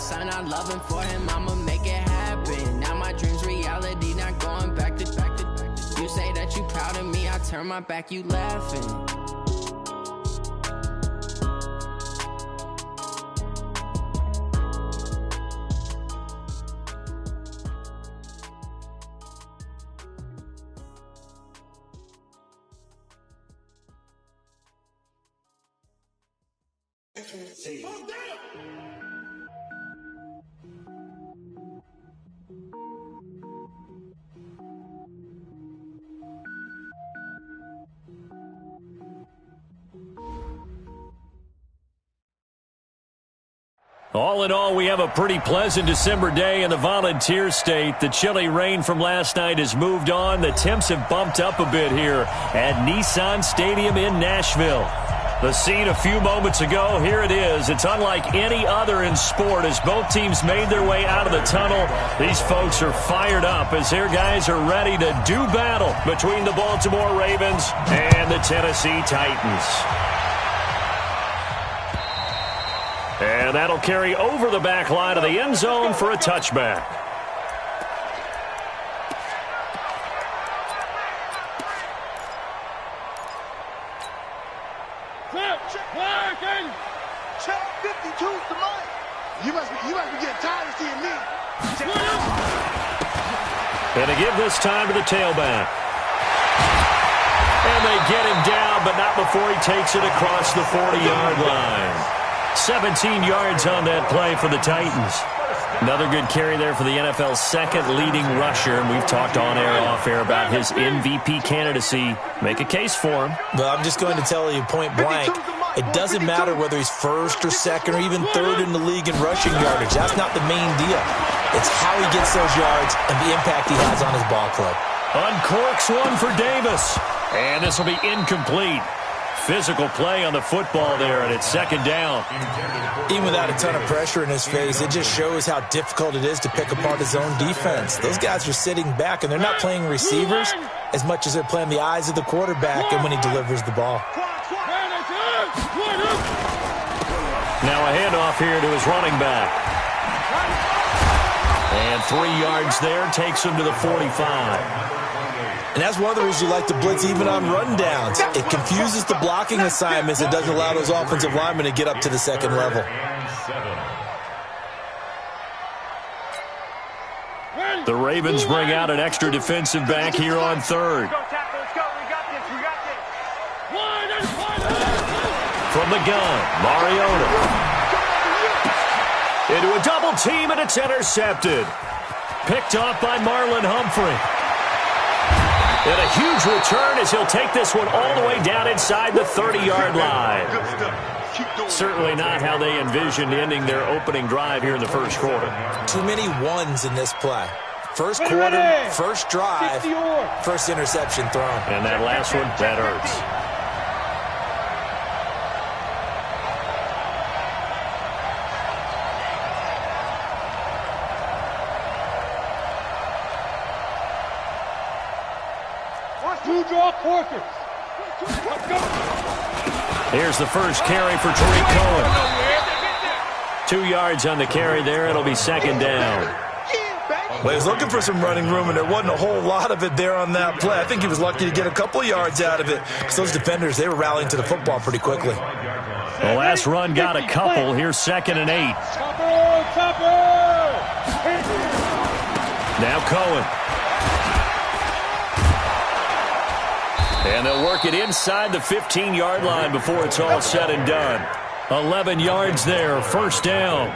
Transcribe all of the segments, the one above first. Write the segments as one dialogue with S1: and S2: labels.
S1: son, I'm loving for him, I'ma make it happen. Now my dream's reality, not going back to. You say that you proud of me, I turn my back, you laughing.
S2: All in all, we have a pretty pleasant December day in the Volunteer State. The chilly rain from last night has moved on. The temps have bumped up a bit here at Nissan Stadium in Nashville. The scene a few moments ago, here it is. It's unlike any other in sport as both teams made their way out of the tunnel. These folks are fired up as their guys are ready to do battle between the Baltimore Ravens and the Tennessee Titans. And that'll carry over the back line of the end zone for a touchback.
S3: Check 52's the money. You must be getting tired of seeing me.
S2: And to give this time to the tailback. And they get him down, but not before he takes it across the 40-yard line. 17 yards on that play for the Titans. Another good carry there for the NFL's second leading rusher, and we've talked on air, off air about his MVP candidacy. Make a case for him.
S4: Well, I'm just going to tell you point blank, it doesn't matter whether he's first or second or even third in the league in rushing yardage. That's not the main deal. It's how he gets those yards and the impact he has on his ball club.
S2: Uncorks one for Davis, and this will be incomplete. Physical play on the football there, and it's second down.
S4: Even without a ton of pressure in his face, it just shows how difficult it is to pick apart his own defense. Those guys are sitting back, and they're not playing receivers as much as they're playing the eyes of the quarterback and when he delivers the ball.
S2: Now a handoff here to his running back. And 3 yards there takes him to the 45.
S4: And that's one of the reasons you like to blitz even on rundowns. It confuses the blocking assignments. It doesn't allow those offensive linemen to get up to the second level.
S2: The Ravens bring out an extra defensive back here on third. From the gun, Mariota. Into a double team, and it's intercepted. Picked off by Marlon Humphrey. And a huge return as he'll take this one all the way down inside the 30-yard line. Certainly not how they envisioned ending their opening drive here in the first quarter.
S4: Too many ones in this play. First quarter, first drive, first interception thrown.
S2: And that last one, that hurts. Here's the first carry for Tariq Cohen. 2 yards on the carry there. It'll be second down.
S4: Well, he was looking for some running room, and there wasn't a whole lot of it there on that play. I think he was lucky to get a couple yards out of it because those defenders, they were rallying to the football pretty quickly.
S2: The last run got a couple. Here's 2nd and 8. Now Cohen. And they'll work it inside the 15-yard line before it's all said and done. 11 yards there, first down.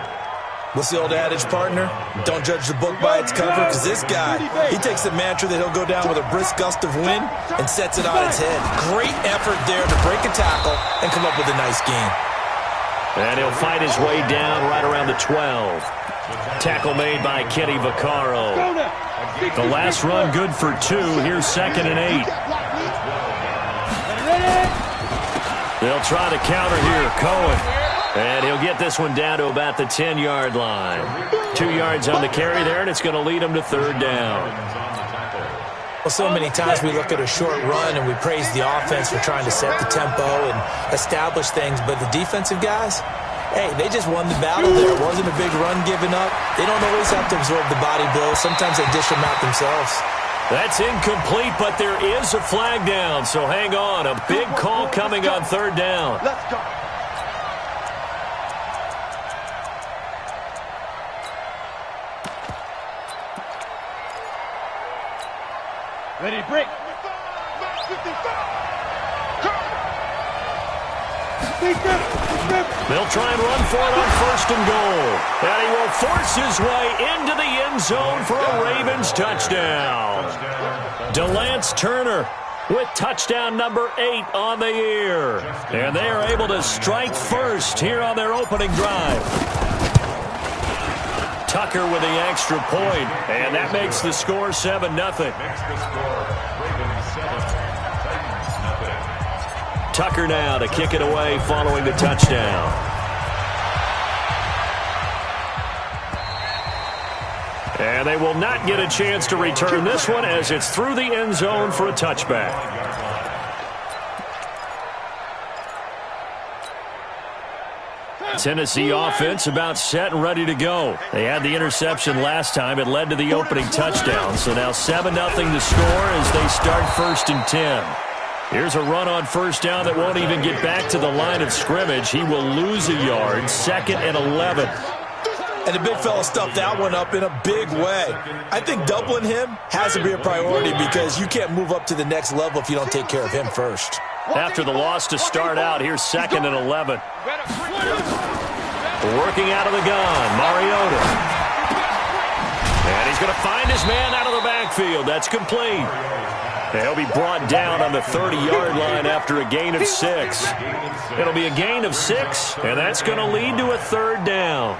S4: What's the old adage, partner? Don't judge the book by its cover, because this guy, he takes the mantra that he'll go down with a brisk gust of wind and sets it on its head. Great effort there to break a tackle and come up with a nice gain.
S2: And he'll fight his way down right around the 12. Tackle made by Kenny Vaccaro. The last run good for 2. Here's 2nd and 8. They'll try to counter here, Cohen. And he'll get this one down to about the 10-yard line. 2 yards on the carry there, and it's going to lead him to third down.
S4: Well, so many times we look at a short run and we praise the offense for trying to set the tempo and establish things, but the defensive guys, Hey, they just won the battle there. It wasn't a big run given up. They don't always have to absorb the body blows. Sometimes they dish them out themselves.
S2: That's incomplete, but there is a flag down, so hang on. A big call coming on third down.
S3: Let's go. Ready, break.
S2: They'll try and run for it on first and goal. And he will force his way into the end zone for a Ravens touchdown. DeLance Turner with touchdown number 8 on the year. And they are able to strike first here on their opening drive. Tucker with the extra point, and that makes the score 7-0. Tucker now to kick it away following the touchdown. And they will not get a chance to return this one as it's through the end zone for a touchback. Tennessee offense about set and ready to go. They had the interception last time. It led to the opening touchdown. So now 7-0 the score as they start first and 10. Here's a run on first down that won't even get back to the line of scrimmage. He will lose a yard, 2nd and 11.
S4: And the big fella stuffed that one up in a big way. I think doubling him has to be a priority because you can't move up to the next level if you don't take care of him first.
S2: After the loss to start out, here's 2nd and 11. Working out of the gun, Mariota. And he's going to find his man out of the backfield. That's complete. He'll be brought down on the 30-yard line after a gain of 6. It'll be a gain of 6, and that's going to lead to a third down.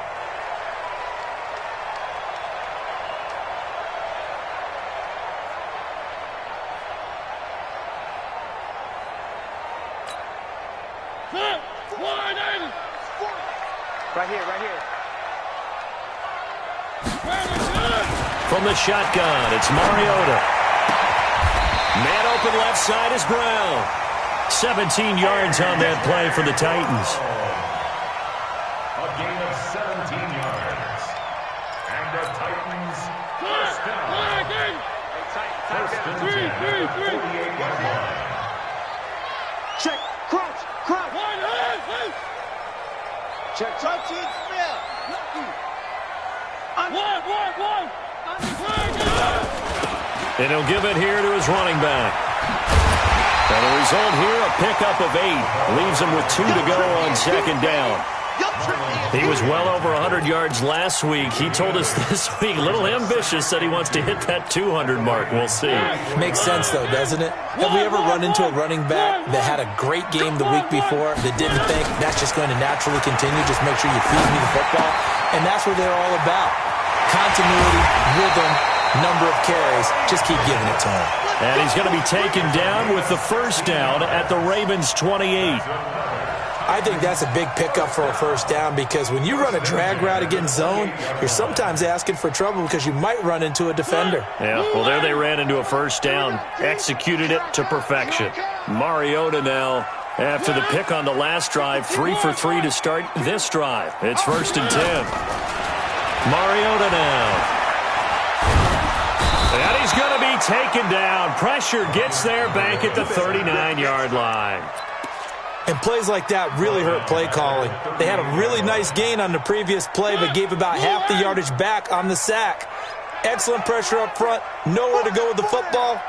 S3: Right here, right here.
S2: From the shotgun, it's Mariota. Man open left side is Brown. 17 yards on that play for the Titans.
S5: A gain of 17 yards. And the Titans first down. First and 10 at the 48-yard line.
S3: Check, crouch, crouch. Check, touch it, Smith. One.
S2: And he'll give it here to his running back. And the result here, a pickup of 8. Leaves him with 2 to go on second down. He was well over 100 yards last week. He told us this week, a little ambitious, said he wants to hit that 200 mark. We'll see.
S4: Makes sense, though, doesn't it? Have we ever run into a running back that had a great game the week before that didn't think that's just going to naturally continue? Just make sure you feed me the football. And that's what they're all about. Continuity, rhythm, number of carries. Just keep giving it to him.
S2: And he's going to be taken down with the first down at the Ravens' 28.
S4: I think that's a big pickup for a first down because when you run a drag route against zone, you're sometimes asking for trouble because you might run into a defender.
S2: Yeah, well, there they ran into a first down. Executed it to perfection. Mariota now, after the pick on the last drive, 3 for 3 to start this drive. It's first and 10. Mariota now. And he's going to be taken down. Pressure gets there back at the 39-yard line.
S4: And plays like that really hurt play calling. They had a really nice gain on the previous play, but gave about half the yardage back on the sack. Excellent pressure up front. Nowhere to go with the football.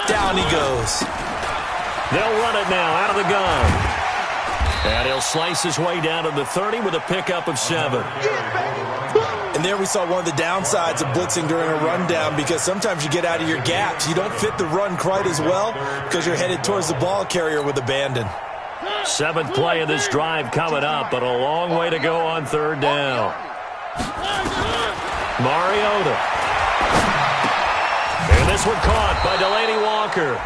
S4: Down he goes.
S2: They'll run it now out of the gun. And he'll slice his way down to the 30 with a pickup of 7.
S4: And there we saw one of the downsides of blitzing during a rundown because sometimes you get out of your gaps. You don't fit the run quite as well because you're headed towards the ball carrier with abandon.
S2: 7th play of this drive coming up, but a long way to go on third down. Mariota. And this one caught by Delaney Walker.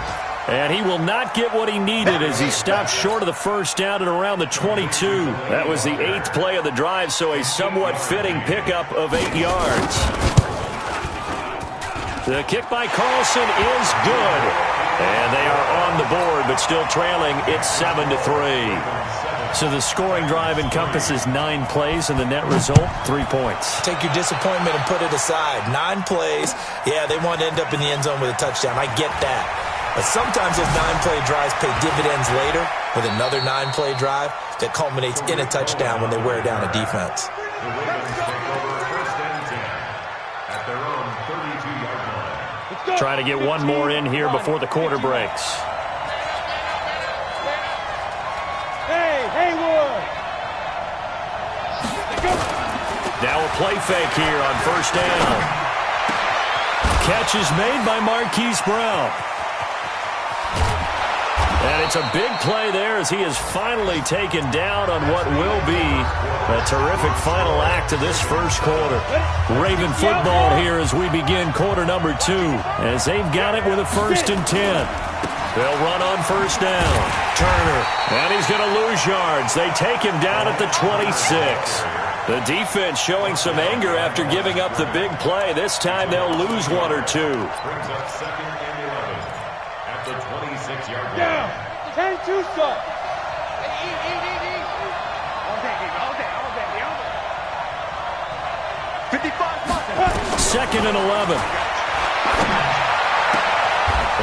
S2: And he will not get what he needed as he stopped short of the first down at around the 22. That was the 8th play of the drive, so a somewhat fitting pickup of 8 yards. The kick by Carlson is good. And they are on the board, but still trailing. It's 7-3. So the scoring drive encompasses 9 plays, and the net result, 3 points.
S4: Take your disappointment and put it aside. 9 plays. Yeah, they want to end up in the end zone with a touchdown. I get that. But sometimes those 9-play drives pay dividends later with another 9-play drive that culminates in a touchdown when they wear down a defense.
S5: The Ravens take over first and 10 at their own 32-yard line.
S2: Trying to get one more in here before the quarter breaks. Now a play fake here on first down. Catch is made by Marquise Brown. And it's a big play there as he is finally taken down on what will be a terrific final act of this first quarter. Raven football here as we begin quarter number 2, as they've got it with a first and 10. They'll run on first down. Turner, and he's going to lose yards. They take him down at the 26. The defense showing some anger after giving up the big play. This time they'll lose 1 or 2.
S5: Brings up second and 11 at the 26-yard line.
S3: Yeah, 10-2 stop. 55.
S2: Second and 11.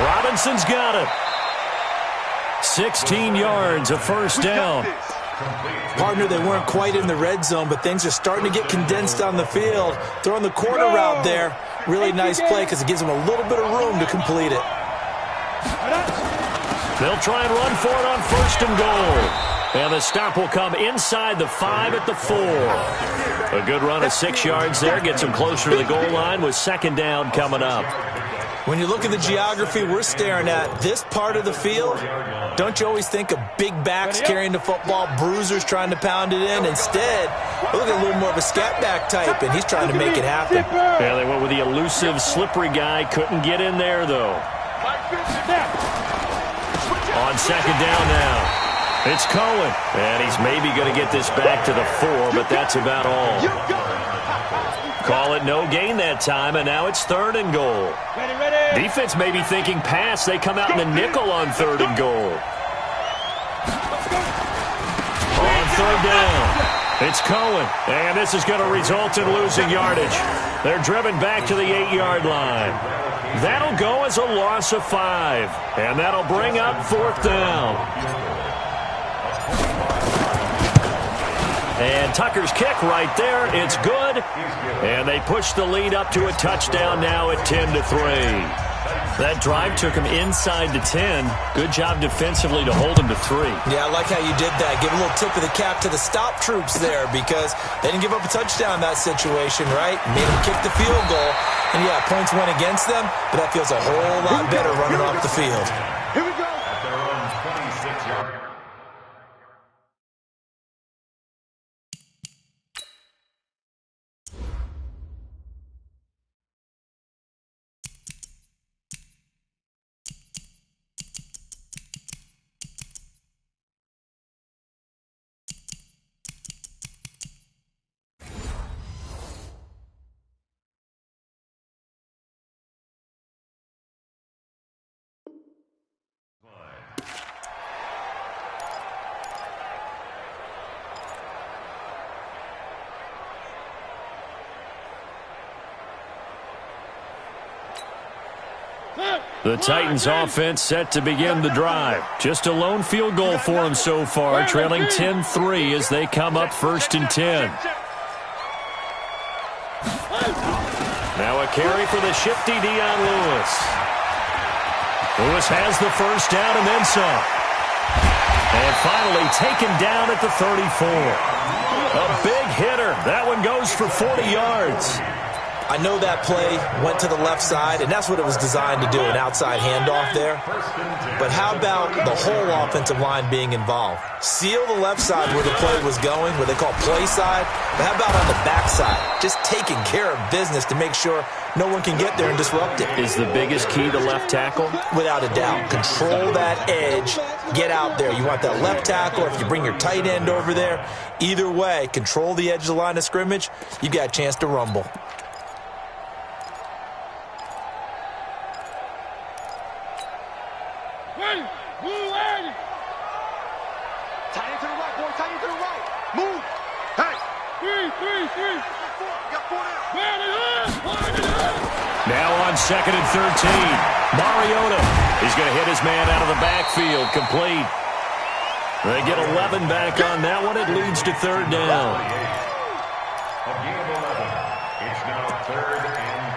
S2: Robinson's got it. 16 yards, a first down.
S4: Partner, they weren't quite in the red zone, but things are starting to get condensed on the field. Throwing the corner route there. Really nice play because it gives them a little bit of room to complete it.
S2: They'll try and run for it on first and goal. And the stop will come inside the 5 at the 4. A good run of 6 yards there. Gets them closer to the goal line with second down coming up.
S4: When you look at the geography we're staring at, this part of the field, don't you always think of big backs carrying the football, bruisers trying to pound it in? Instead, look at a little more of a scat back type, and he's trying to make it happen.
S2: Yeah, they went with the elusive, slippery guy. Couldn't get in there, though. On second down now. It's Cohen, and he's maybe going to get this back to the 4, but that's about all. Call it no gain that time, and now it's third and goal. Defense may be thinking pass. They come out in the nickel on third and goal. On third down, it's Cohen, and this is going to result in losing yardage. They're driven back to the 8-yard line. That'll go as a loss of 5, and that'll bring up fourth down. And Tucker's kick right there. It's good. And they push the lead up to a touchdown now at 10-3. That drive took him inside the 10. Good job defensively to hold him to 3.
S4: Yeah, I like how you did that. Give a little tip of the cap to the stop troops there because they didn't give up a touchdown in that situation, right? Made them kick the field goal. And, yeah, points went against them, but that feels a whole lot better running off the field.
S3: Here we go.
S5: At their own 26-yard line.
S2: The Titans offense set to begin the drive. Just a lone field goal for them so far, trailing 10-3 as they come up first and 10. Now a carry for the shifty Dion Lewis. Lewis has the first down and then some. And finally taken down at the 34. A big hitter. That one goes for 40 yards.
S4: I know that play went to the left side, and that's what it was designed to do, an outside handoff there. But how about the whole offensive line being involved? Seal the left side where the play was going, what they call play side. But how about on the back side? Just taking care of business to make sure no one can get there and disrupt it.
S2: Is the biggest key the left tackle?
S4: Without a doubt. Control that edge. Get out there. You want that left tackle, or if you bring your tight end over there. Either way, control the edge of the line of scrimmage. You got a chance to rumble.
S3: Tight end to the right, boy. Tight Body to the right. Move. Hey. Three. Got 4 down.
S2: Now on 2nd and 13. Mariota is going to hit his man out of the backfield. Complete. They get 11 back on that one. It leads to 3rd down.
S5: A gain of 11. It's now 3rd and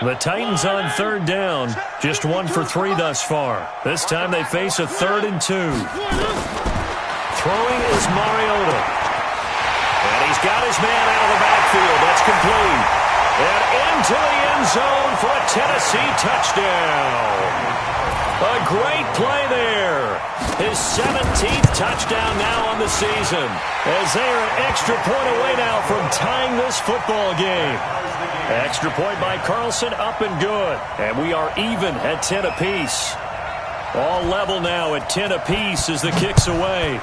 S5: 2.
S2: The Titans on 3rd down. Just 1 for 3 thus far. This time they face a 3rd and 2. Throwing is Mariota. And he's got his man out of the backfield. That's complete. And into the end zone for a Tennessee touchdown. A great play there. His 17th touchdown now on the season. As they are an extra point away now from tying this football game. Extra point by Carlson, up and good. And we are even at 10 apiece. All level now at 10 apiece as the kick's away.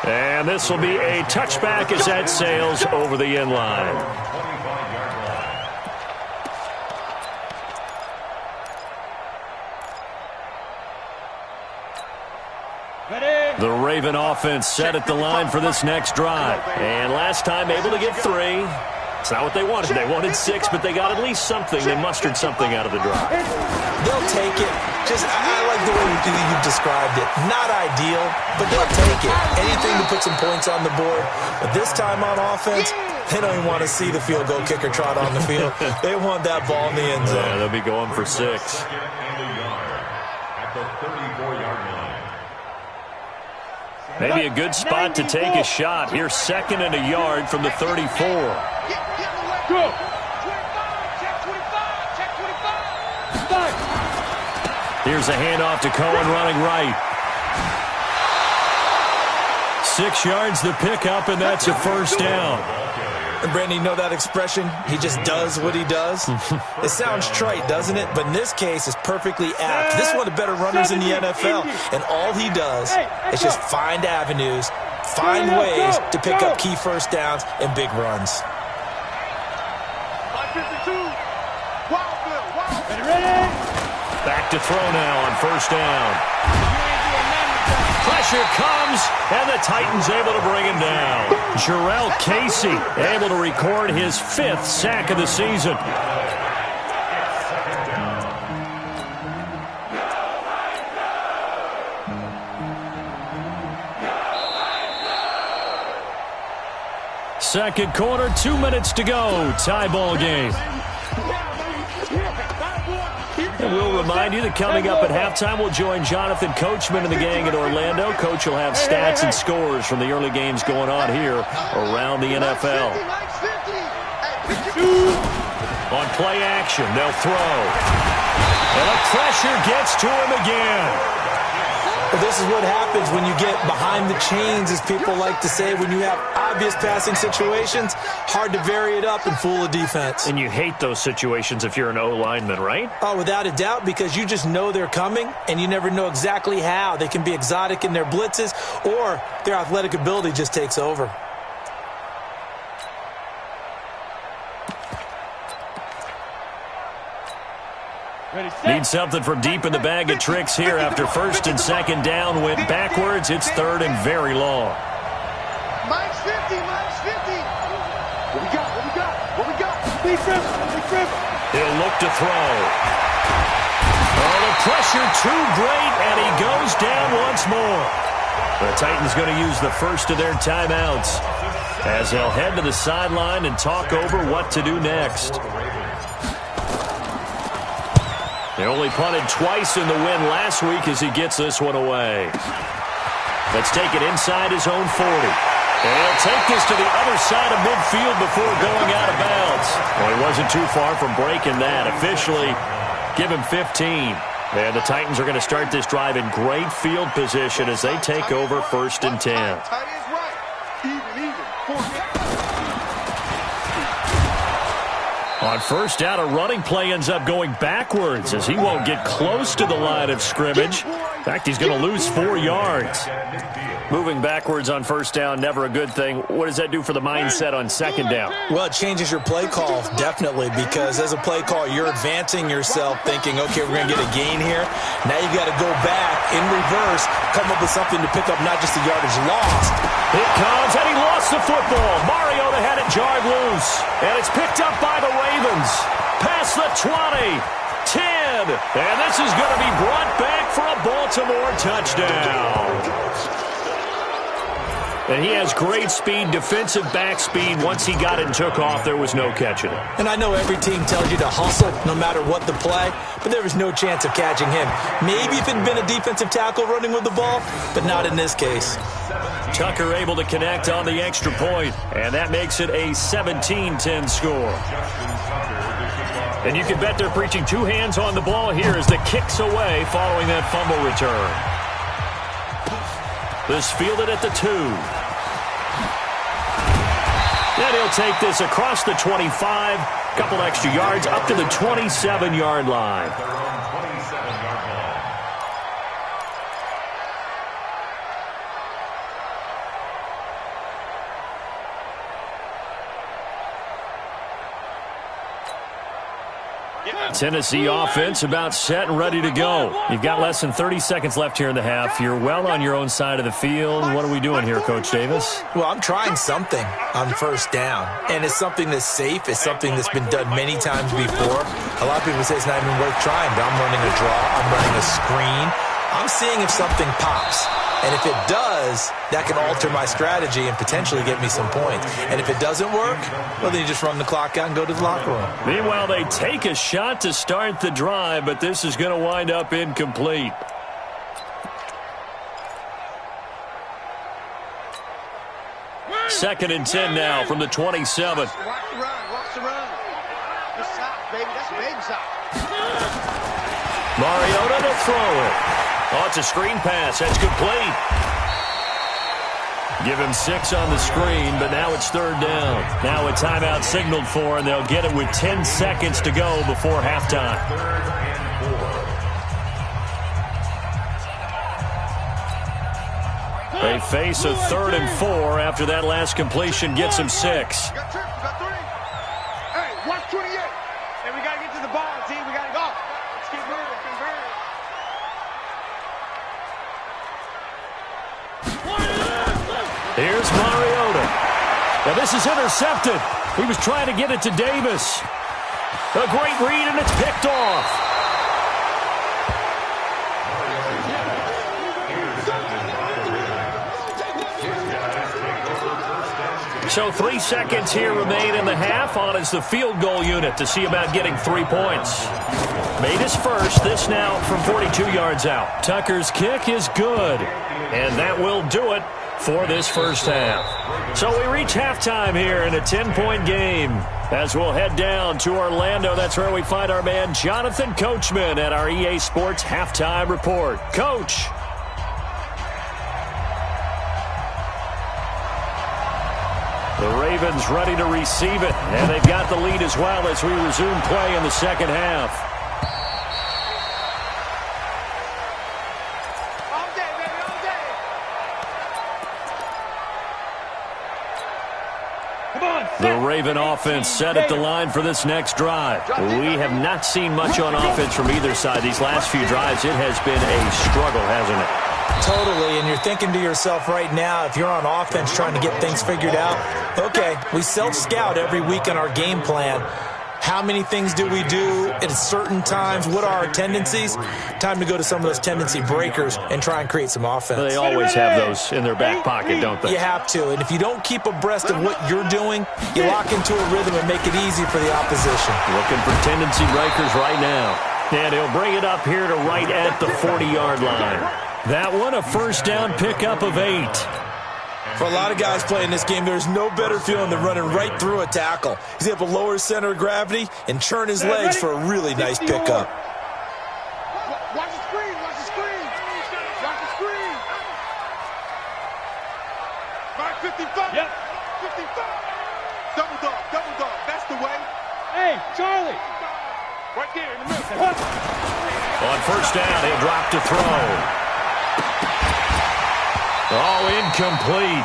S2: And this will be a touchback as that sails over the end line.
S5: 25-yard line.
S2: The Raven offense set at the line for this next drive. And last time able to get 3. It's not what they wanted. They wanted 6, but they got at least something. They mustered something out of the drive.
S4: They'll take it. I like the way you've described it. Not ideal, but they'll take it. Anything to put some points on the board. But this time on offense, they don't even want to see the field goal kicker trot on the field. They want that ball in the end zone.
S2: Yeah, they'll be going for 6.
S5: 2nd and a yard at the 34-yard line.
S2: Maybe a good spot to take a shot. Here's 2nd and a yard from the 34.
S3: Go. 25.
S2: Here's a handoff to Cohen running right. 6 yards the pickup, and that's a 1st down.
S4: And Brandon, you know that expression? He just does what he does. It sounds trite, doesn't it? But in this case, it's perfectly apt. This is one of the better runners in the NFL. And all he does is just find avenues, find ways to pick up key 1st downs and big runs.
S3: 552.
S2: Back to throw now on 1st down. Pressure comes, and the Titans able to bring him down. Jarrell Casey able to record his 5th sack of the season. Second quarter, 2 minutes to go. Tie ball game. And we'll remind you that coming up at halftime, we'll join Jonathan Coachman and the gang in Orlando. Coach will have stats and scores from the early games going on here around the NFL. On play action, they'll throw. And the pressure gets to him again.
S4: But this is what happens when you get behind the chains, as people like to say. When you have obvious passing situations, hard to vary it up and fool a defense.
S2: And you hate those situations if you're an O-lineman, right?
S4: Oh, without a doubt, because you just know they're coming, and you never know exactly how. They can be exotic in their blitzes, or their athletic ability just takes over.
S2: Need something from deep in the bag of tricks here after 1st and 2nd down went backwards. It's 3rd and very long.
S3: Minus 50. What we got? Big Trevor.
S2: He'll look to throw. Oh, the pressure too great, and he goes down once more. The Titans going to use the first of their timeouts as they'll head to the sideline and talk over what to do next. They only punted twice in the win last week as he gets this one away. Let's take it inside his own 40. And he'll take this to the other side of midfield before going out of bounds. Well, he wasn't too far from breaking that. Officially, give him 15. And the Titans are going to start this drive in great field position as they take over 1st and 10. On 1st down, a running play ends up going backwards as he won't get close to the line of scrimmage. In fact, he's going to lose 4 yards. Moving backwards on first down, never a good thing. What does that do for the mindset on second down?
S4: Well, it changes your play call, definitely, because as a play call, you're advancing yourself thinking, okay, we're going to get a gain here. Now you got to go back in reverse, come up with something to pick up not just the yardage lost.
S2: It comes, and he lost the football. Mariota had it jarred loose, and it's picked up by the Ravens. Past the 20, 10, and this is going to be brought back for a Baltimore touchdown. And he has great speed, defensive back speed. Once he got it and took off, there was no catching it.
S4: And I know every team tells you to hustle no matter what the play, but there was no chance of catching him. Maybe if it had been a defensive tackle running with the ball, but not in this case.
S2: Tucker able to connect on the extra point, and that makes it a 17-10 score. And you can bet they're preaching two hands on the ball here as the kick's away following that fumble return. This fielded at the 2. And he'll take this across the 25. Couple extra yards up to the 27-yard line. Tennessee offense about set and ready to go. You've got less than 30 seconds left here in the half. You're well on your own side of the field. What are we doing here, Coach Davis?
S4: Well, I'm trying something on first down, and it's something that's safe. It's something that's been done many times before. A lot of people say it's not even worth trying, but I'm running a draw. I'm running a screen. I'm seeing if something pops. And if it does, that can alter my strategy and potentially get me some points. And if it doesn't work, well, then you just run the clock out and go to the locker room.
S2: Meanwhile, they take a shot to start the drive, but this is going to wind up incomplete. Second and 10 now from the 27.
S3: Watch the run. Watch the run. Good side, baby. That's a baby side.
S2: Mariota to throw it. Oh, it's a screen pass. That's complete. Give him 6 on the screen, but now it's third down. Now a timeout signaled for, and they'll get it with 10 seconds to go before halftime. They face a 3rd and 4 after that last completion gets them 6.
S3: Got 3. Hey, watch 28. Hey, we got to get to the ball, team. We got to go. Let's keep moving.
S2: Here's Mariota. Now this is intercepted. He was trying to get it to Davis. A great read, and it's picked off. So 3 seconds here remain in the half. On is the field goal unit to see about getting 3 points. Made his first. This now from 42 yards out. Tucker's kick is good. And that will do it for this first half. So we reach halftime here in a 10-point game. As we'll head down to Orlando, that's where we find our man Jonathan Coachman at our EA Sports Halftime Report. Coach. The Ravens ready to receive it, and they've got the lead as well as we resume play in the second half. The Raven offense set at the line for this next drive. We have not seen much on offense from either side. These last few drives, it has been a struggle, hasn't it?
S4: Totally, and you're thinking to yourself right now, if you're on offense trying to get things figured out, okay, we self-scout every week on our game plan. How many things do we do at certain times? What are our tendencies? Time to go to some of those tendency breakers and try and create some offense.
S2: They always have those in their back pocket, don't they?
S4: You have to, and if you don't keep abreast of what you're doing, you lock into a rhythm and make it easy for the opposition.
S2: Looking for tendency breakers right now. And he'll bring it up here to right at the 40-yard line. That one, a first down pickup of 8.
S4: For a lot of guys playing this game, there's no better feeling than running right through a tackle. He's able to lower his center of gravity and churn his legs for a really nice pickup.
S3: Watch the screen. Watch the screen. Watch the screen. Mark 55. Yep. 55. Double dog. That's the way.
S6: Hey, Charlie.
S3: Right there in the middle.
S2: On first down, he'll drop to throw. Oh, incomplete.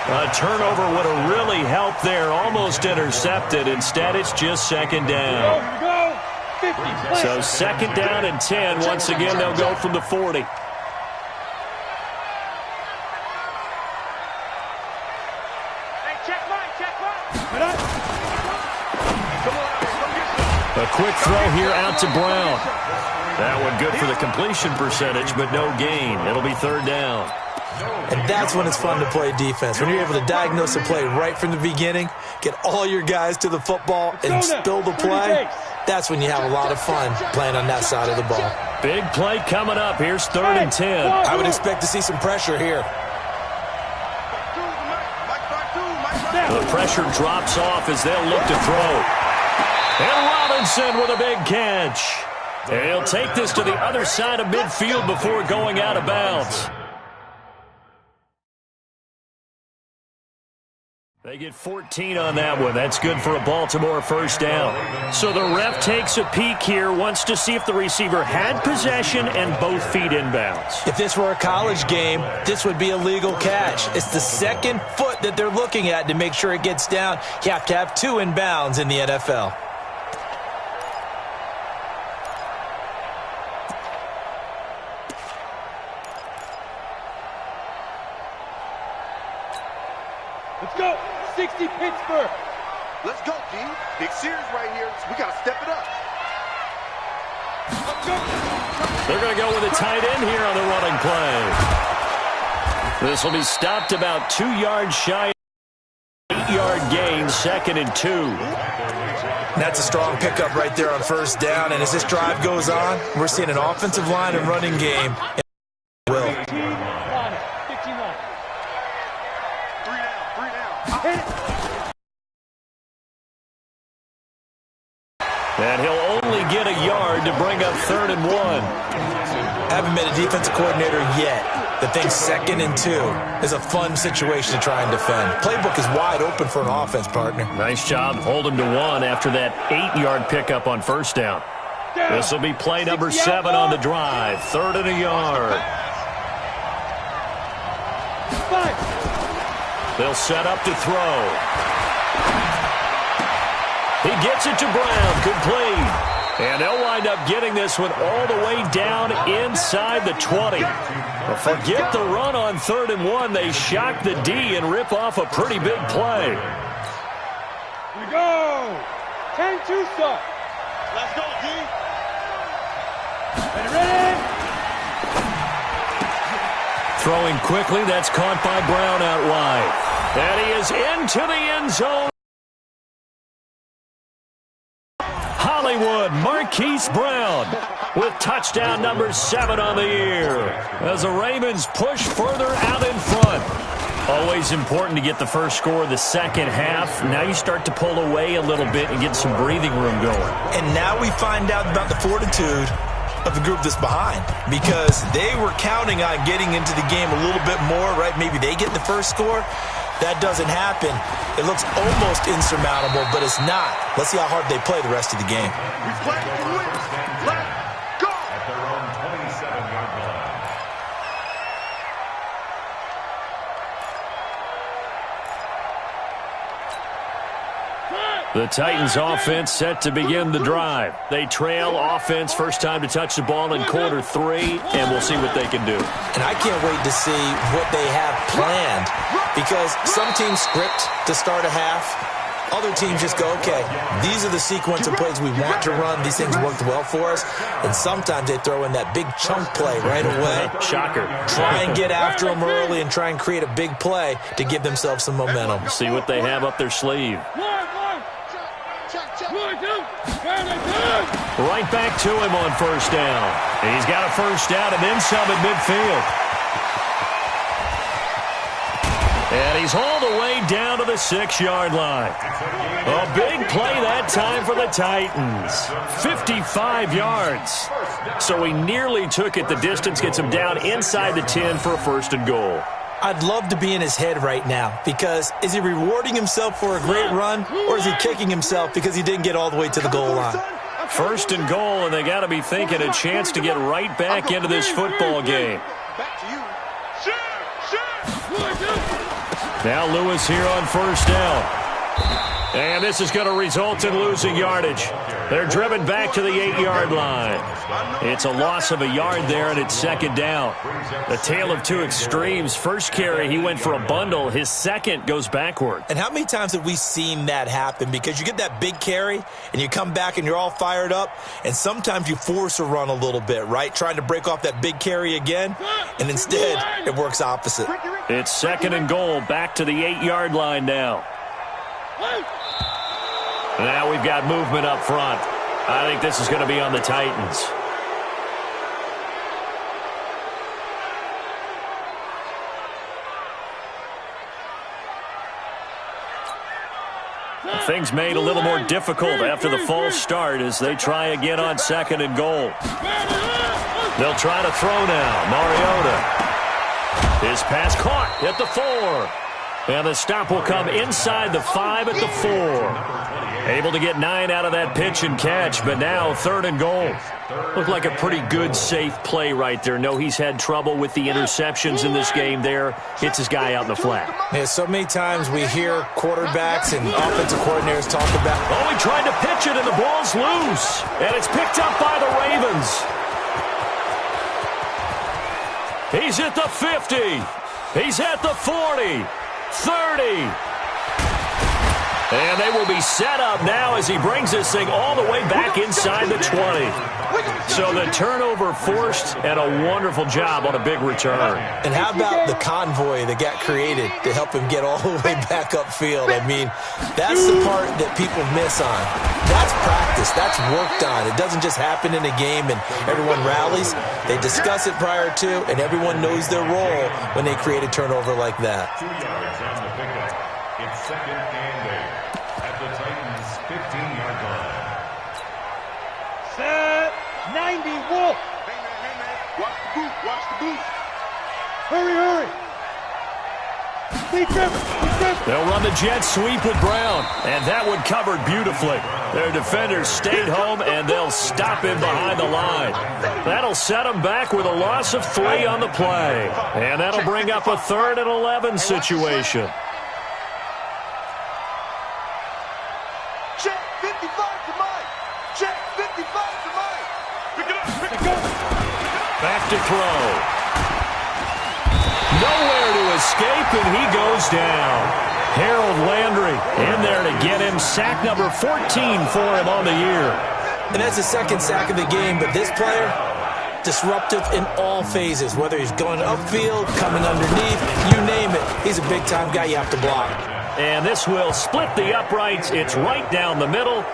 S2: A turnover would have really helped there. Almost intercepted. Instead, it's just second down. So second down and 10. Once again, they'll go from the 40. A quick throw here out to Brown. That one good for the completion percentage, but no gain. It'll be third down.
S4: And that's when it's fun to play defense. When you're able to diagnose a play right from the beginning, get all your guys to the football, and spill the play, that's when you have a lot of fun playing on that side of the ball.
S2: Big play coming up. Here's third and 10.
S4: I would expect to see some pressure here.
S2: The pressure drops off as they'll look to throw. And Robinson with a big catch. And he'll take this to the other side of midfield before going out of bounds. They get 14 on that one. That's good for a Baltimore first down. So the ref takes a peek here, wants to see if the receiver had possession and both feet inbounds.
S4: If this were a college game, this would be a legal catch. It's the second foot that they're looking at to make sure it gets down. You have to have two inbounds in the NFL.
S3: Let's go. 60 Pittsburgh. Let's go, G. Big series right here. So we got to step it up. Let's go.
S2: They're going to go with a tight end here on the running play. This will be stopped about 2 yards shy. 8-yard gain, second and 2.
S4: That's a strong pickup right there on first down. And as this drive goes on, we're seeing an offensive line and running game. Will.
S2: And he'll only get a yard to bring up third and 1.
S4: Haven't been a defensive coordinator yet. The thing second and 2 is a fun situation to try and defend. Playbook is wide open for an offense, partner.
S2: Nice job. Hold him to 1 after that 8-yard pickup on first down. This will be play number 7 on the drive. Third and a yard. They'll set up to throw. He gets it to Brown, complete. And they'll wind up getting this one all the way down inside the 20. But forget the run on third and 1. They shock the D and rip off a pretty big play.
S3: Here we go. 10-2 start. Let's go, D. Ready?
S2: Throwing quickly, that's caught by Brown out wide. And he is into the end zone. Hollywood, Marquise Brown with touchdown number 7 on the year as the Ravens push further out in front. Always important to get the first score of the second half. Now you start to pull away a little bit and get some breathing room going.
S4: And now we find out about the fortitude of the group that's behind, because they were counting on getting into the game a little bit more, right? Maybe they get the first score. That doesn't happen. It looks almost insurmountable, but it's not. Let's see how hard they play the rest of the game.
S3: We play to win. Let's go.
S5: At their own 27-yard line.
S2: The Titans offense set to begin the drive. They trail offense, first time to touch the ball in quarter 3, and we'll see what they can do.
S4: And I can't wait to see what they have planned, because some teams script to start a half. Other teams just go, okay, these are the sequence of plays we want to run. These things worked well for us. And sometimes they throw in that big chunk play right away.
S2: Shocker.
S4: Try and get after them early and try and create a big play to give themselves some momentum.
S2: See what they have up their sleeve. Right back to him on first down. He's got a first down and then some at midfield. And he's hauled away down to the 6-yard line. A big play that time for the Titans. 55 yards. So he nearly took it the distance, gets him down inside the 10 for a first and goal.
S4: I'd love to be in his head right now, because is he rewarding himself for a great run, or is he kicking himself because he didn't get all the way to the goal line?
S2: First and goal, and they got to be thinking a chance to get right back into this football game.
S3: Back to you. Shoot!
S2: Now Lewis here on first down. And this is going to result in losing yardage. They're driven back to the 8-yard line. It's a loss of a yard there, and it's second down. The tale of two extremes. First carry, he went for a bundle. His second goes backward.
S4: And how many times have we seen that happen? Because you get that big carry, and you come back and you're all fired up, and sometimes you force a run a little bit, right? Trying to break off that big carry again, and instead it works opposite.
S2: It's second and goal, back to the 8-yard line now. Now we've got movement up front. I think this is going to be on the Titans. Things made a little more difficult after the false start as they try again on second and goal. They'll try to throw now. Mariota. His pass caught at the 4. And the stop will come inside the 5 at the 4. Able to get 9 out of that pitch and catch, but now third and goal. Looked like a pretty good, safe play right there. No, he's had trouble with the interceptions in this game there. Hits his guy out in the flat.
S4: Yeah, so many times we hear quarterbacks and offensive coordinators talk about...
S2: Oh, he tried to pitch it, and the ball's loose. And it's picked up by the Ravens. He's at the 50. He's at the 40. 30. And they will be set up now as he brings this thing all the way back inside the 20. So the turnover forced and a wonderful job on a big return.
S4: And how about the convoy that got created to help him get all the way back upfield? I mean, that's the part that people miss on. That's practice. That's worked on. It doesn't just happen in a game and everyone rallies. They discuss it prior to, and everyone knows their role when they create a turnover like that.
S5: 2 yards on the pickup. It's second and 8 at the Titans' 15-yard line.
S3: Set 90 Wolf. Hey man, watch the boot, watch the boot. Hurry.
S2: They'll run the jet sweep with Brown, and that one covered beautifully. Their defenders stayed home, and they'll stop him behind the line. That'll set them back with a loss of 3 on the play, and that'll bring up a 3rd and 11 situation.
S3: Check 55 to Mike. Check 55 to Mike. Pick it up.
S2: Back to throw. Nowhere to escape, and he goes down. Harold Landry in there to get him sack number 14 for him on the year.
S4: And that's the second sack of the game, but this player, disruptive in all phases, whether he's going upfield, coming underneath, you name it. He's a big-time guy you have to block.
S2: And this will split the uprights. It's right down the middle,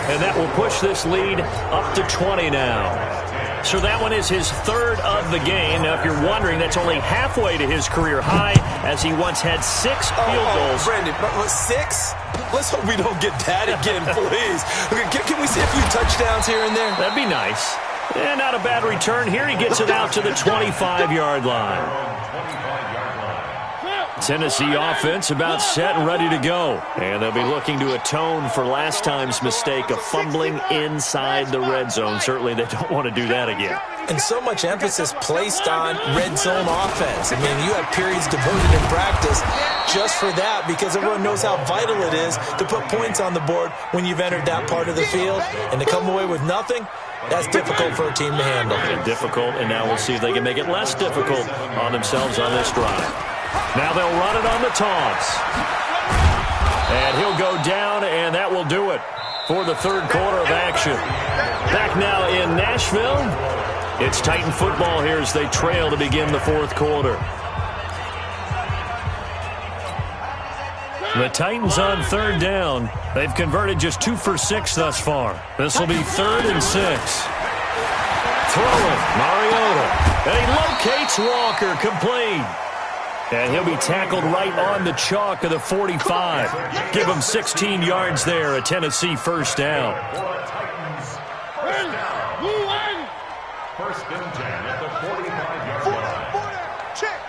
S2: and that will push this lead up to 20 now. So that one is his 3rd of the game. Now, if you're wondering, that's only halfway to his career high, as he once had 6 field goals.
S4: Brandon, but 6? Let's hope we don't get that again, please. Can we see a few touchdowns here and there?
S2: That'd be nice. And not a bad return. Here he gets it out to the 25-yard line. Tennessee offense about set and ready to go. And they'll be looking to atone for last time's mistake of fumbling inside the red zone. Certainly they don't want to do that again.
S4: And so much emphasis placed on red zone offense. I mean, you have periods devoted in practice just for that because everyone knows how vital it is to put points on the board when you've entered that part of the field. And to come away with nothing, that's difficult for a team to handle.
S2: Difficult, and now we'll see if they can make it less difficult on themselves on this drive. Now they'll run it on the taunts. And he'll go down, and that will do it for the 3rd quarter of action. Back now in Nashville, it's Titan football here as they trail to begin the 4th quarter. The Titans on 3rd down. They've converted just 2 for 6 thus far. This will be 3rd and 6. Throwing, Mariota. And he locates Walker, complete. And he'll be tackled right on the chalk of the 45. Give him 16 yards there, a Tennessee first down.
S5: First and 10 at the 45-yard line.
S3: Check.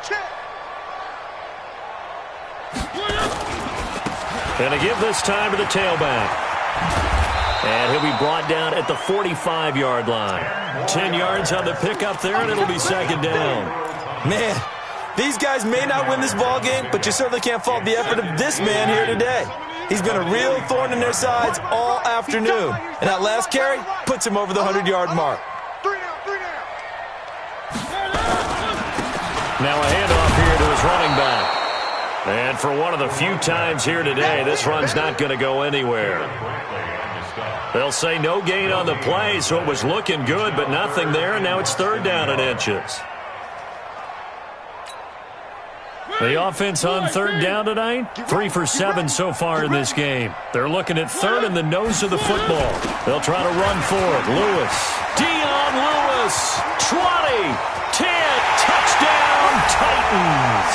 S2: And to give this time to the tailback. And he'll be brought down at the 45-yard line. 10 yards on the pickup there, and it'll be 2nd down.
S4: Man, These guys may not win this ball game, but you certainly can't fault the effort of this man here today. He's been a real thorn in their sides all afternoon. And that last carry puts him over the 100-yard mark.
S2: Now a handoff here to his running back. And for one of the few times here today, this run's not going to go anywhere. They'll say no gain on the play, so it was looking good, but nothing there, and now it's 3rd down and inches. The offense on 3rd down tonight, 3 for 7 so far in this game. They're looking at 3rd in the nose of the football. They'll try to run for it. Lewis. Dion Lewis. 20. 10. Touchdown, Titans.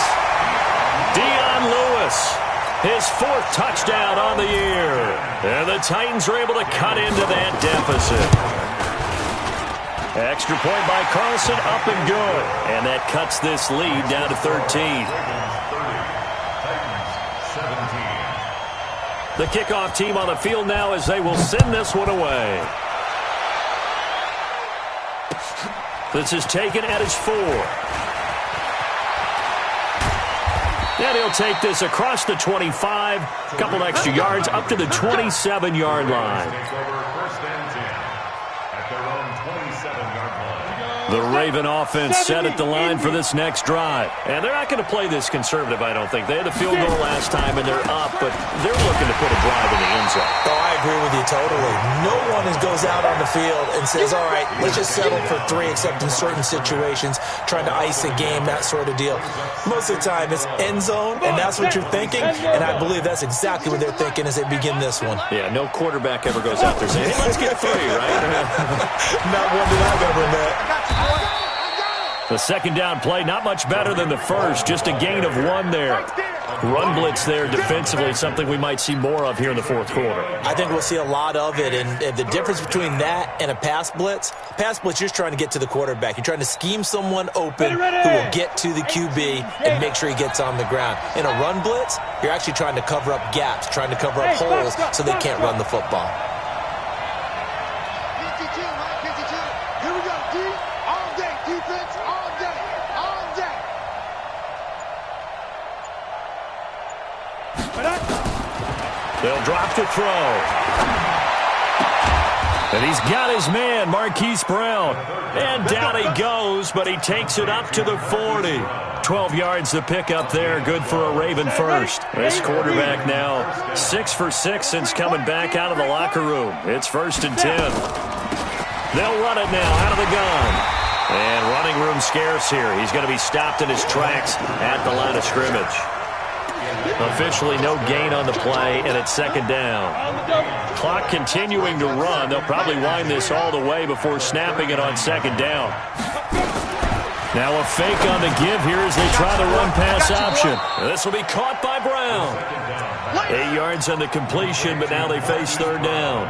S2: Dion Lewis. His 4th touchdown on the year. And the Titans are able to cut into that deficit. Extra point by Carlson, up and good. And that cuts this lead down to 13. The kickoff team on the field now as they will send this one away. This is taken at his 4. And he'll take this across the 25, a couple extra yards, up to the 27-yard line. The Raven offense set at the line for this next drive. And they're not going to play this conservative, I don't think. They had a field goal last time, and they're up, but they're looking to put a drive in the end zone.
S4: Oh, I agree with you totally. No one goes out on the field and says, all right, let's just settle for 3, except in certain situations, trying to ice a game, that sort of deal. Most of the time, it's end zone, and that's what you're thinking, and I believe that's exactly what they're thinking as they begin this one.
S2: Yeah, no quarterback ever goes out there saying, hey, let's get 3, right?
S4: Not one that I've ever met.
S2: The 2nd down play, not much better than the first, just a gain of 1 there. Run blitz there defensively, something we might see more of here in the 4th quarter.
S4: I think we'll see a lot of it, and the difference between that and a pass blitz, you're just trying to get to the quarterback. You're trying to scheme someone open who will get to the QB and make sure he gets on the ground. In a run blitz, you're actually trying to cover up gaps, trying to cover up holes so they can't run the football.
S3: Here we go, D. All day, defense, all day, all day.
S2: They'll drop to throw. And he's got his man, Marquise Brown. And down he goes, but he takes it up to the 40. 12 yards to pick up there. Good for a Raven first. This quarterback now 6 for 6 since coming back out of the locker room. It's 1st and 10. They'll run it now out of the gun. And running room scarce here. He's going to be stopped in his tracks at the line of scrimmage. Officially no gain on the play, and it's 2nd down. Clock continuing to run. They'll probably wind this all the way before snapping it on 2nd down. Now a fake on the give here as they try the run-pass option. This will be caught by Brown. 8 yards on the completion, but now they face 3rd down.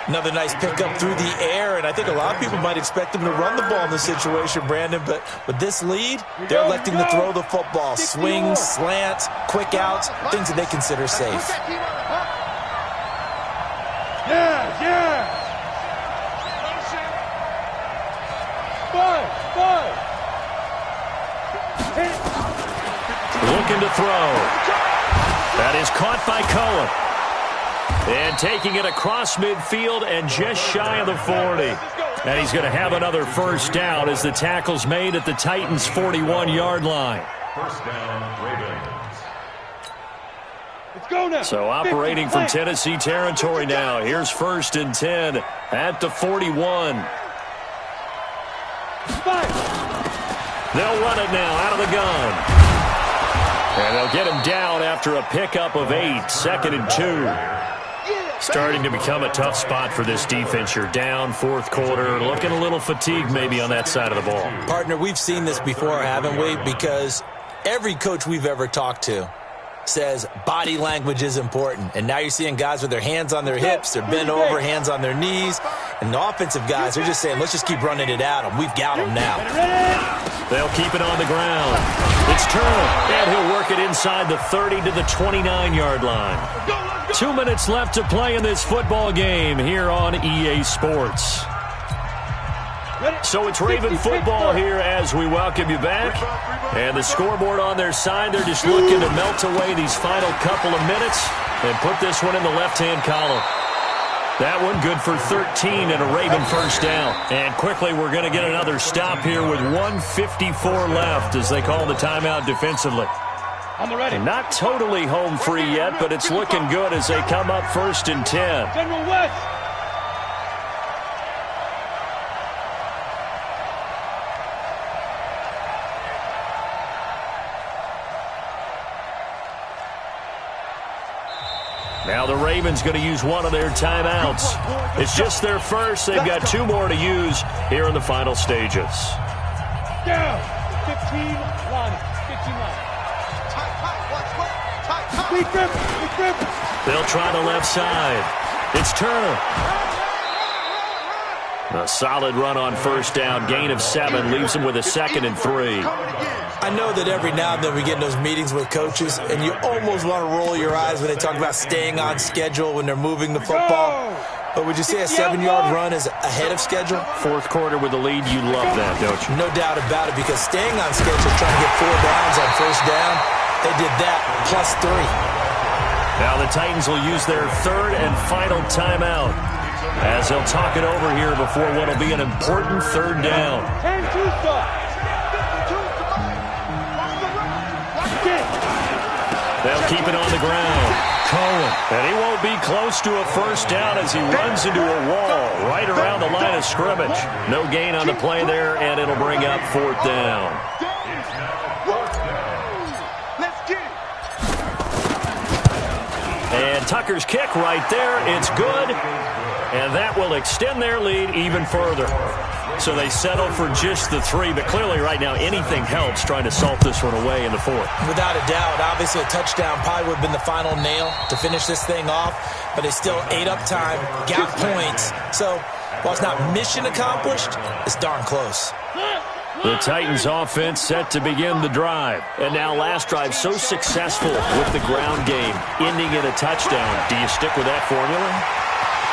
S4: Another nice pickup through the air, and I think a lot of people might expect them to run the ball in this situation, Brandon, but with this lead, they're electing to throw the football. Swings, slants, quick outs, things that they consider safe.
S3: Yeah.
S2: Looking to throw. That is caught by Cohen. And taking it across midfield and just shy of the 40. And he's going to have another 1st down as the tackle's made at the Titans' 41-yard line.
S5: 1st down, Ravens.
S3: Let's go now.
S2: So operating from Tennessee territory now. Here's 1st and 10 at the 41. They'll run it now out of the gun. And they'll get him down after a pickup of 8, 2nd and 2. Starting to become a tough spot for this defense. You're down 4th quarter, looking a little fatigued maybe on that side of the ball.
S4: Partner, we've seen this before, haven't we? Because every coach we've ever talked to says body language is important. And now you're seeing guys with their hands on their hips, they're bent over, hands on their knees. And the offensive guys are just saying, let's just keep running it at them. We've got them now.
S2: They'll keep it on the ground. It's turned, and he'll work it inside the 30 to the 29-yard line. 2 minutes left to play in this football game here on EA Sports. So it's Raven football here as we welcome you back. And the scoreboard on their side, they're just looking to melt away these final couple of minutes and put this one in the left-hand column. That one good for 13 and a Raven first down. And quickly we're going to get another stop here with 1:54 left as they call the timeout defensively. And not totally home free yet, but it's looking good as they come up 1st and 10.
S3: General West.
S2: Now the Ravens going to use one of their timeouts. It's just their first. They've got 2 more to use here in the final stages.
S3: Down. 15 line. 15 line.
S2: They'll try the left side. It's Turner. A solid run on first down. Gain of 7 leaves him with a 2nd and 3.
S4: I know that every now and then we get in those meetings with coaches, and you almost want to roll your eyes when they talk about staying on schedule when they're moving the football. But would you say a 7-yard run is ahead of schedule?
S2: 4th quarter with the lead, you love that, don't you?
S4: No doubt about it, because staying on schedule, trying to get 4 downs on first down, they did that plus 3.
S2: Now the Titans will use their 3rd and final timeout as they'll talk it over here before what will be an important 3rd down.
S3: 10-2 start.
S2: They'll keep it on the ground. Cohen. And he won't be close to a first down as he runs into a wall right around the line of scrimmage. No gain on the play there, and it'll bring up 4th down. And Tucker's kick right there. It's good. And that will extend their lead even further. So they settle for just the 3, but clearly right now anything helps trying to salt this one away in the 4th.
S4: Without a doubt, obviously a touchdown probably would have been the final nail to finish this thing off, but they still ate up time, got points. So while it's not mission accomplished, it's darn close.
S2: The Titans offense set to begin the drive. And now last drive so successful with the ground game, ending in a touchdown. Do you stick with that formula?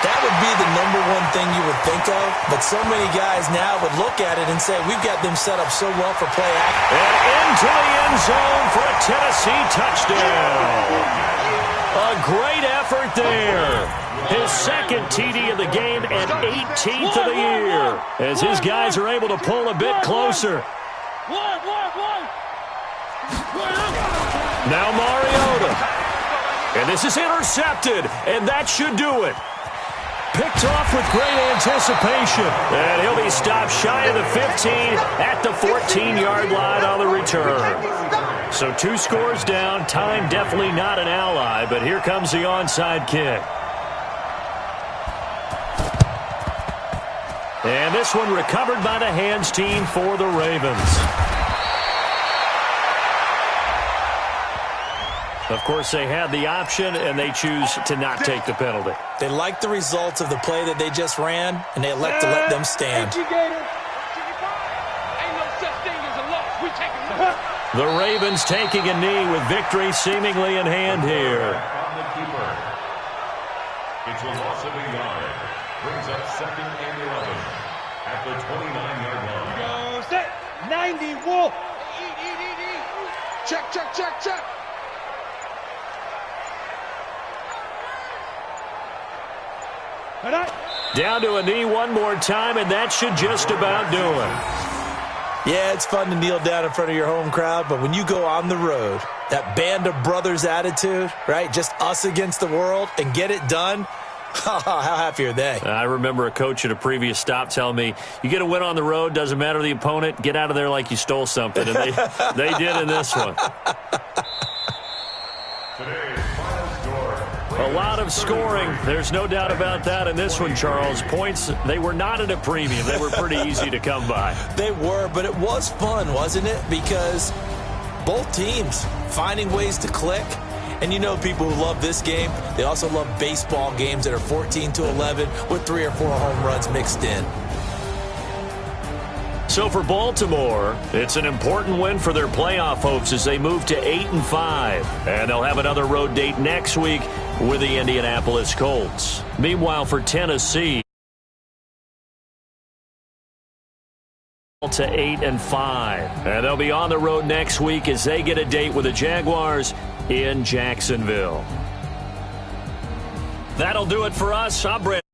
S4: That would be the #1 thing you would think of, but so many guys now would look at it and say, we've got them set up so well for play action.
S2: And into the end zone for a Tennessee touchdown. A great effort there. His 2nd TD of the game and 18th of the year as his guys are able to pull a bit closer. Now Mariota. And this is intercepted, and that should do it. Picked off with great anticipation. And he'll be stopped shy of the 15 at the 14-yard line on the return. So 2 scores down. Time definitely not an ally, but here comes the onside kick. And this one recovered by the hands team for the Ravens. Of course, they had the option, and they choose to not take the penalty.
S4: They like the results of the play that they just ran, and they elect to let them stand.
S2: The Ravens taking a knee with victory seemingly in hand here.
S5: It's a loss of a yard. Brings up 2nd and 11 at the 29-yard line.
S3: Go set. 90 Wolf. Check, check, check, check.
S2: Down to a knee one more time, and that should just about do it.
S4: Yeah, it's fun to kneel down in front of your home crowd, but when you go on the road, that band of brothers attitude, right, just us against the world, and get it done, how happy are they?
S2: I remember a coach at a previous stop telling me, you get a win on the road, doesn't matter the opponent, get out of there like you stole something. And they did in this one. A lot of scoring. There's no doubt about that in this one, Charles. Points, they were not at a premium. They were pretty easy to come by.
S4: They were, but it was fun, wasn't it? Because both teams finding ways to click. And you know people who love this game, they also love baseball games that are 14-11 with 3 or 4 home runs mixed in.
S2: So for Baltimore, it's an important win for their playoff hopes as they move to 8-5. And they'll have another road date next week with the Indianapolis Colts. Meanwhile, for Tennessee, to 8-5. And they'll be on the road next week as they get a date with the Jaguars in Jacksonville. That'll do it for us. I'm Brent.